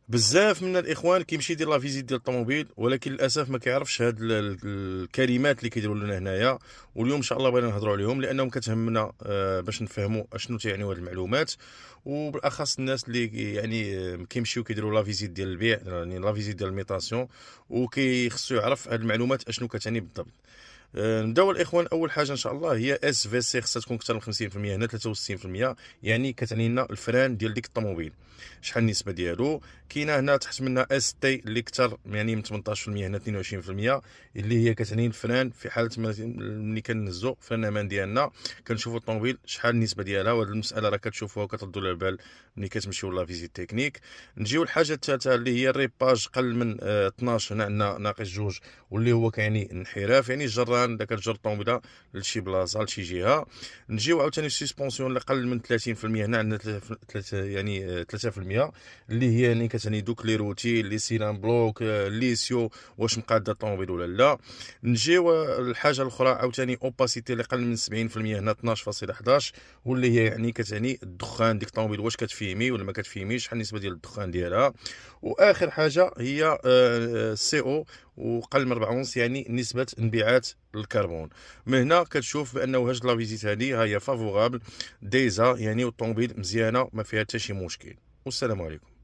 بزاف من الاخوان كيمشي يدير لا فيزيت ديال الطوموبيل، ولكن للاسف ما كيعرفش هاد الكلمات اللي كيديروا لنا هنايا. واليوم ان شاء الله بغينا نهضروا عليهم لانهم كتهمنا باش نفهموا اشنو تيعنيوا هاد المعلومات. وبالاخص الناس اللي يعني كيمشيو كيديروا لا فيزيت ديال البيع، يعني لا فيزيت ديال الميطاسيون، وكيخصو يعرف هاد المعلومات اشنو كتعني بالضبط. نبداو الاخوان. اول حاجه ان شاء الله هي اس في سي، خصها تكون اكثر من 50%، هنا 63%، يعني كتعني لنا الفران ديال ديك الطوموبيل شحال النسبه ديالو. كاينه هنا تحت منها اس تي اللي اكثر، يعني من 18%، هنا 22%، اللي هي كتعني الفران في حاله ملي كنهزو فران الامان ديالنا كنشوفوا الطوموبيل شحال النسبه ديالها. وهذه المساله راه كتشوفوها وكتردوا لها البال ملي كتمشيو لا فيزيت تكنيك. نجيو الحاجه الثالثه اللي هي الريباج قل من 12، هنا عندنا ناقص جوج، واللي هو كيعني انحراف، يعني الجران اذا كتجر الطوموبيله لشي بلاصه لشي جهه. نجيو عاوتاني السسبونسيون اللي قل من 30%، هنا عندنا 3%، اللي هي يعني كتعني دوك لي روتي لي سيلان بلوك ليسيو، واش مقاده الطوموبيل ولا لا. نجيو الحاجه الاخرى عاوتاني اوباسيتي اللي قل من 70%، هنا 12.11، واللي هي يعني كتعني الدخان ديك الطوموبيل واش كتفيمي ولا ما كتفيميش، شحال النسبه ديال الدخان ديالها. واخر حاجه هي السي او، وقل من 4 ونص، يعني نسبه انبعاث الكربون. من هنا كتشوف بانه هاد لا فيزيت هادي هي فافورابل ديزا، يعني والطوموبيل مزيانه ما فيها حتى شي مشكل. والسلام عليكم.